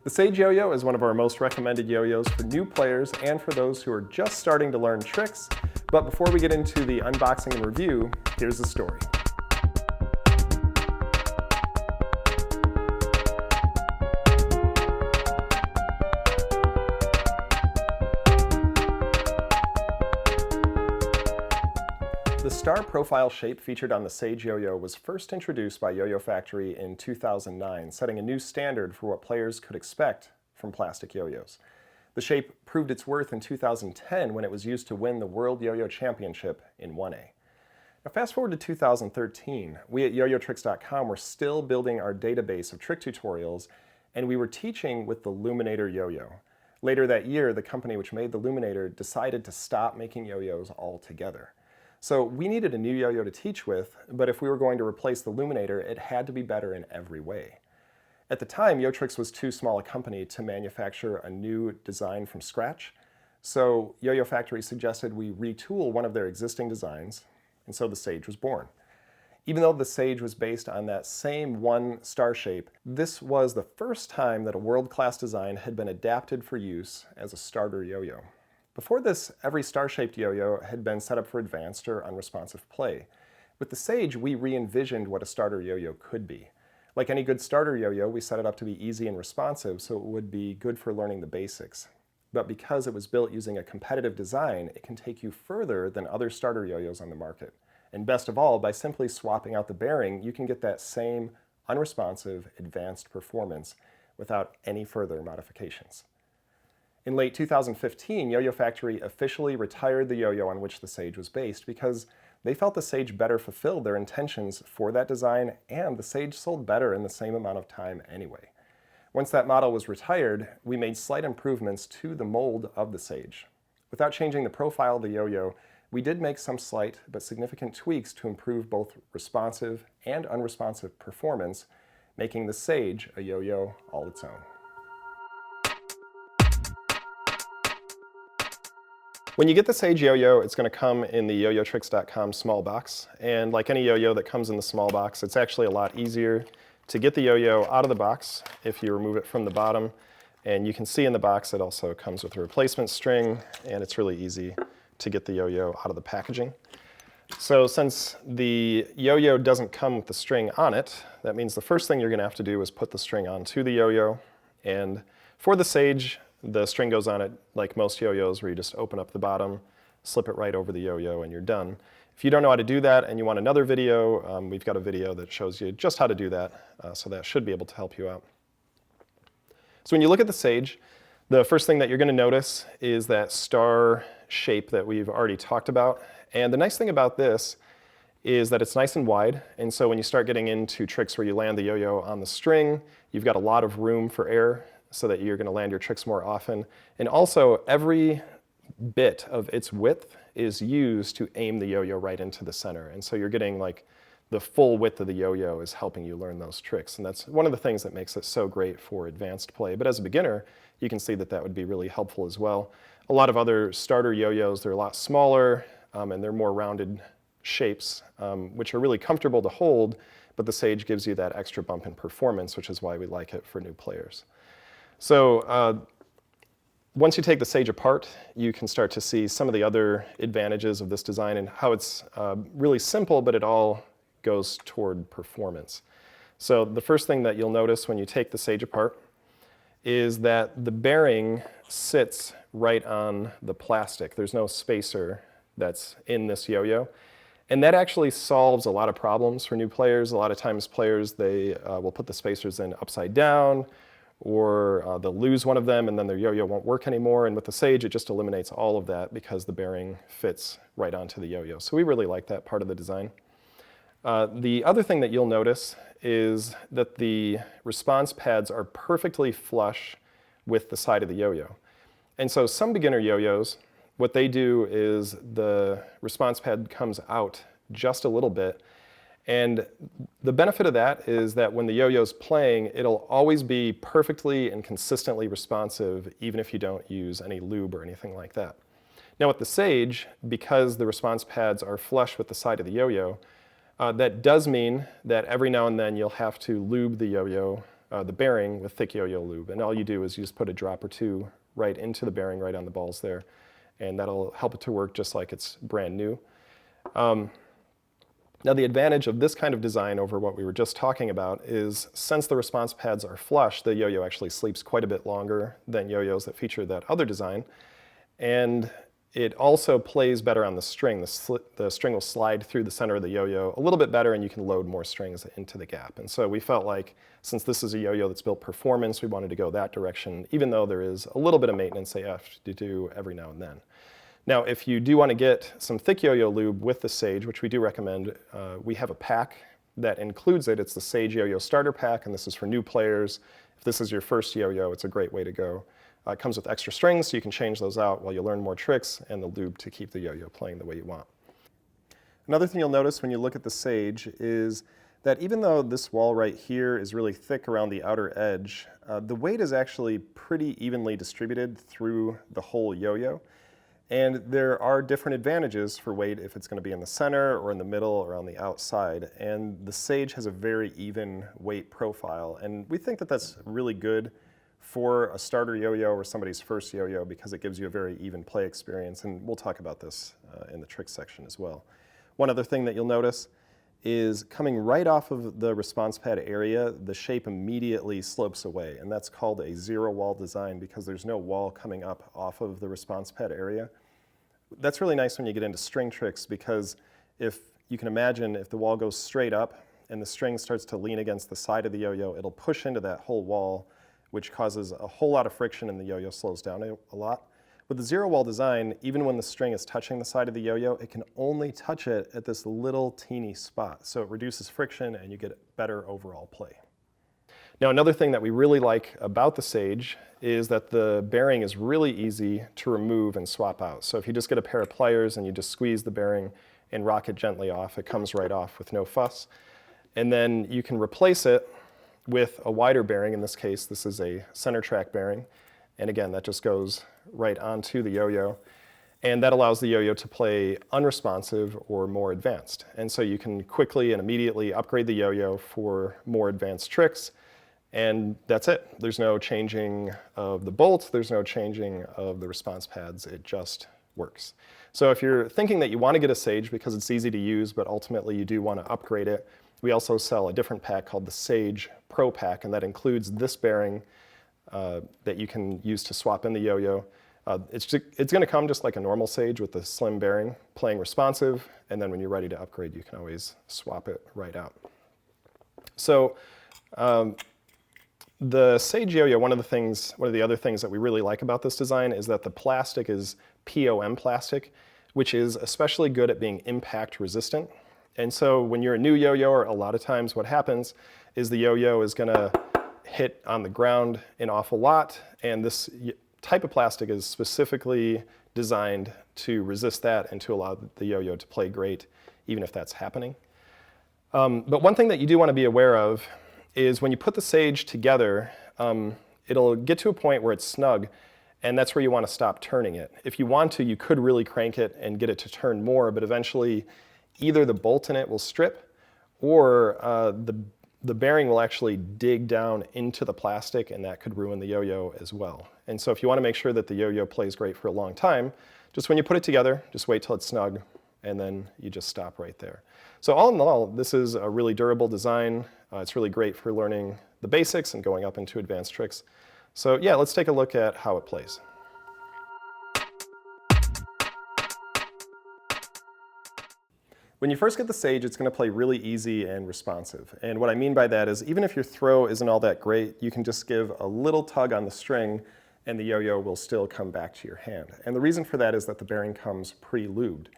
The Sage Yo-Yo is one of our most recommended yo-yos for new players and for those who are just starting to learn tricks. But before we get into the unboxing and review, here's the story. The star profile shape featured on the Sage Yo-Yo was first introduced by Yo-Yo Factory in 2009, setting a new standard for what players could expect from plastic yo-yos. The shape proved its worth in 2010 when it was used to win the World Yo-Yo Championship in 1A. Now fast forward to 2013, we at yoyotricks.com were still building our database of trick tutorials, and we were teaching with the Luminator yo-yo. Later that year, the company which made the Luminator decided to stop making yo-yos altogether. So we needed a new yo-yo to teach with, but if we were going to replace the Luminator, it had to be better in every way. At the time, Yotrix was too small a company to manufacture a new design from scratch, so Yo-Yo Factory suggested we retool one of their existing designs, and so the Sage was born. Even though the Sage was based on that same one star shape, this was the first time that a world-class design had been adapted for use as a starter yo-yo. Before this, every star-shaped yo-yo had been set up for advanced or unresponsive play. With the Sage, we re-envisioned what a starter yo-yo could be. Like any good starter yo-yo, we set it up to be easy and responsive, so it would be good for learning the basics. But because it was built using a competitive design, it can take you further than other starter yo-yos on the market. And best of all, by simply swapping out the bearing, you can get that same unresponsive, advanced performance without any further modifications. In late 2015, Yo-Yo Factory officially retired the yo-yo on which the Sage was based because they felt the Sage better fulfilled their intentions for that design, and the Sage sold better in the same amount of time anyway. Once that model was retired, we made slight improvements to the mold of the Sage. Without changing the profile of the yo-yo, we did make some slight but significant tweaks to improve both responsive and unresponsive performance, making the Sage a yo-yo all its own. When you get the Sage Yo-Yo, it's going to come in the yoyotricks.com small box, and like any yo-yo that comes in the small box, it's actually a lot easier to get the yo-yo out of the box if you remove it from the bottom. And you can see in the box it also comes with a replacement string, and it's really easy to get the yo-yo out of the packaging. So since the yo-yo doesn't come with the string on it, that means the first thing you're going to have to do is put the string onto the yo-yo. And for the Sage, the string goes on it like most yo-yos, where you just open up the bottom, slip it right over the yo-yo, and you're done. If you don't know how to do that and you want another video, we've got a video that shows you just how to do that, so that should be able to help you out. So when you look at the Sage, the first thing that you're going to notice is that star shape that we've already talked about. And the nice thing about this is that it's nice and wide, and so when you start getting into tricks where you land the yo-yo on the string, you've got a lot of room for air, so that you're going to land your tricks more often. And also, every bit of its width is used to aim the yo-yo right into the center. And so you're getting like the full width of the yo-yo is helping you learn those tricks. And that's one of the things that makes it so great for advanced play. But as a beginner, you can see that that would be really helpful as well. A lot of other starter yo-yos, they're a lot smaller and they're more rounded shapes, which are really comfortable to hold, but the Sage gives you that extra bump in performance, which is why we like it for new players. So once you take the Sage apart, you can start to see some of the other advantages of this design and how it's really simple, but it all goes toward performance. So the first thing that you'll notice when you take the Sage apart is that the bearing sits right on the plastic. There's no spacer that's in this yo-yo. And that actually solves a lot of problems for new players. A lot of times players, they will put the spacers in upside down, or they'll lose one of them and then their yo-yo won't work anymore. And with the Sage, it just eliminates all of that because the bearing fits right onto the yo-yo. So we really like that part of the design. The other thing that you'll notice is that the response pads are perfectly flush with the side of the yo-yo. And so some beginner yo-yos, what they do is the response pad comes out just a little bit. And the benefit of that is that when the yo-yo's playing, it'll always be perfectly and consistently responsive, even if you don't use any lube or anything like that. Now with the Sage, because the response pads are flush with the side of the yo-yo, that does mean that every now and then you'll have to lube the yo-yo the bearing with thick yo-yo lube. And all you do is you just put a drop or two right into the bearing, right on the balls there, and that'll help it to work just like it's brand new. Now the advantage of this kind of design over what we were just talking about is since the response pads are flush, the yo-yo actually sleeps quite a bit longer than yo-yos that feature that other design. And it also plays better on the string. The string will slide through the center of the yo-yo a little bit better, and you can load more strings into the gap. And so we felt like since this is a yo-yo that's built performance, we wanted to go that direction, even though there is a little bit of maintenance they have to do every now and then. Now, if you do want to get some thick yo-yo lube with the Sage, which we do recommend, we have a pack that includes it. It's the Sage Yo-Yo Starter Pack, and this is for new players. If this is your first yo-yo, it's a great way to go. It comes with extra strings, so you can change those out while you learn more tricks, and the lube to keep the yo-yo playing the way you want. Another thing you'll notice when you look at the Sage is that even though this wall right here is really thick around the outer edge, the weight is actually pretty evenly distributed through the whole yo-yo. And there are different advantages for weight if it's going to be in the center or in the middle or on the outside. And the Sage has a very even weight profile. And we think that that's really good for a starter yo-yo or somebody's first yo-yo because it gives you a very even play experience. And we'll talk about this in the trick section as well. One other thing that you'll notice is coming right off of the response pad area, the shape immediately slopes away. And that's called a zero wall design because there's no wall coming up off of the response pad area. That's really nice when you get into string tricks because if you can imagine if the wall goes straight up and the string starts to lean against the side of the yo-yo, it'll push into that whole wall, which causes a whole lot of friction and the yo-yo slows down a lot. With the zero wall design, even when the string is touching the side of the yo-yo, it can only touch it at this little teeny spot. So it reduces friction and you get better overall play. Now another thing that we really like about the Sage is that the bearing is really easy to remove and swap out. So if you just get a pair of pliers and you just squeeze the bearing and rock it gently off, it comes right off with no fuss. And then you can replace it with a wider bearing. In this case, this is a center track bearing. And again, that just goes right onto the yo-yo. And that allows the yo-yo to play unresponsive or more advanced. And so you can quickly and immediately upgrade the yo-yo for more advanced tricks. And that's it. There's no changing of the bolts. There's no changing of the response pads. It just works. So if you're thinking that you want to get a Sage because it's easy to use, but ultimately you do want to upgrade it, we also sell a different pack called the Sage Pro Pack, and that includes this bearing that you can use to swap in the yo-yo. It's going to come just like a normal Sage with the slim bearing, playing responsive, and then when you're ready to upgrade, you can always swap it right out. So the Sage yo-yo, one of the other things that we really like about this design is that the plastic is POM plastic, which is especially good at being impact resistant. And so when you're a new yo-yoer, a lot of times what happens is the yo-yo is going to hit on the ground an awful lot, and this type of plastic is specifically designed to resist that and to allow the yo-yo to play great, even if that's happening. But one thing that you do want to be aware of is when you put the Sage together, it'll get to a point where it's snug, and that's where you want to stop turning it. If you want to, you could really crank it and get it to turn more, but eventually either the bolt in it will strip or the bearing will actually dig down into the plastic, and that could ruin the yo-yo as well. And so if you want to make sure that the yo-yo plays great for a long time, just when you put it together, just wait till it's snug, and then you just stop right there. So all in all, this is a really durable design. It's really great for learning the basics and going up into advanced tricks. So yeah, let's take a look at how it plays. When you first get the Sage, it's going to play really easy and responsive. And what I mean by that is even if your throw isn't all that great, you can just give a little tug on the string and the yo-yo will still come back to your hand. And the reason for that is that the bearing comes pre-lubed.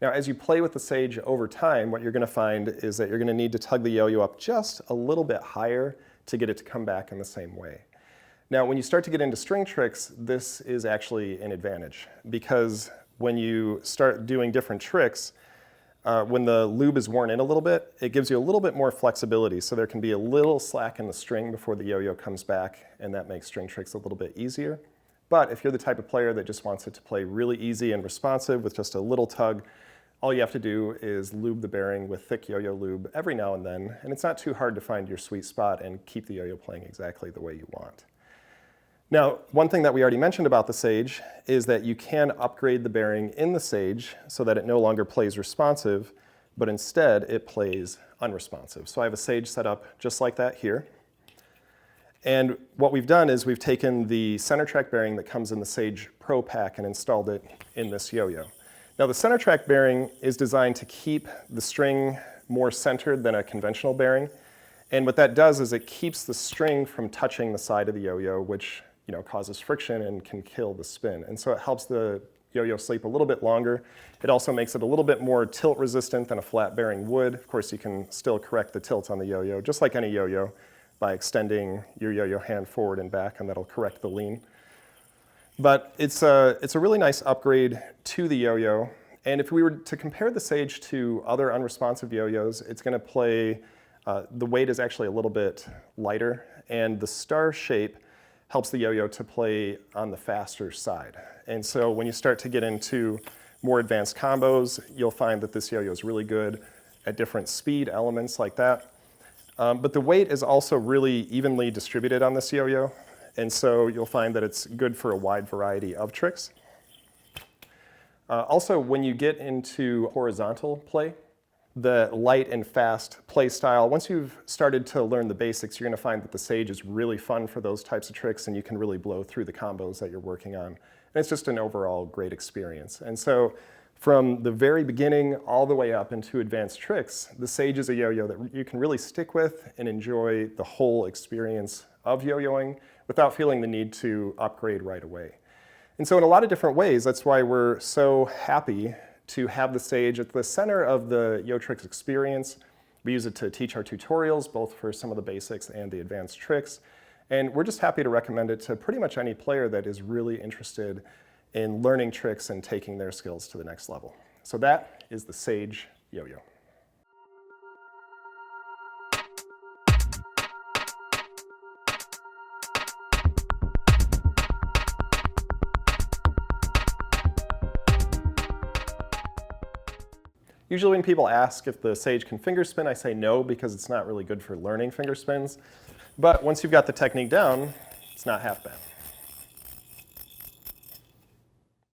Now, as you play with the Sage over time, what you're going to find is that you're going to need to tug the yo-yo up just a little bit higher to get it to come back in the same way. Now, when you start to get into string tricks, this is actually an advantage because when you start doing different tricks, when the lube is worn in a little bit, it gives you a little bit more flexibility. So there can be a little slack in the string before the yo-yo comes back, and that makes string tricks a little bit easier. But if you're the type of player that just wants it to play really easy and responsive with just a little tug, All you have to do is lube the bearing with thick yo-yo lube every now and then, and it's not too hard to find your sweet spot and keep the yo-yo playing exactly the way you want. Now, one thing that we already mentioned about the Sage is that you can upgrade the bearing in the Sage so that it no longer plays responsive, but instead it plays unresponsive. So I have a Sage set up just like that here. And what we've done is we've taken the center track bearing that comes in the Sage Pro pack and installed it in this yo-yo. Now the center track bearing is designed to keep the string more centered than a conventional bearing. And what that does is it keeps the string from touching the side of the yo-yo, which causes friction and can kill the spin. And so it helps the yo-yo sleep a little bit longer. It also makes it a little bit more tilt resistant than a flat bearing would. Of course, you can still correct the tilt on the yo-yo, just like any yo-yo, by extending your yo-yo hand forward and back, and that'll correct the lean. But it's a really nice upgrade to the yo-yo. And if we were to compare the Sage to other unresponsive yo-yos, it's going to play, the weight is actually a little bit lighter, and the star shape helps the yo-yo to play on the faster side. And so when you start to get into more advanced combos, you'll find that this yo-yo is really good at different speed elements like that. But the weight is also really evenly distributed on this yo-yo, and so you'll find that it's good for a wide variety of tricks. Also, when you get into horizontal play, the light and fast play style, once you've started to learn the basics, you're going to find that the Sage is really fun for those types of tricks, and you can really blow through the combos that you're working on. And it's just an overall great experience. And so from the very beginning all the way up into advanced tricks, the Sage is a yo-yo that you can really stick with and enjoy the whole experience of yo-yoing without feeling the need to upgrade right away. And so in a lot of different ways, that's why we're so happy to have the Sage at the center of the YoTricks experience. We use it to teach our tutorials, both for some of the basics and the advanced tricks. And we're just happy to recommend it to pretty much any player that is really interested in learning tricks and taking their skills to the next level. So that is the Sage Yo-Yo. Usually when people ask if the Sage can finger spin, I say no, because it's not really good for learning finger spins. But once you've got the technique down, it's not half bad.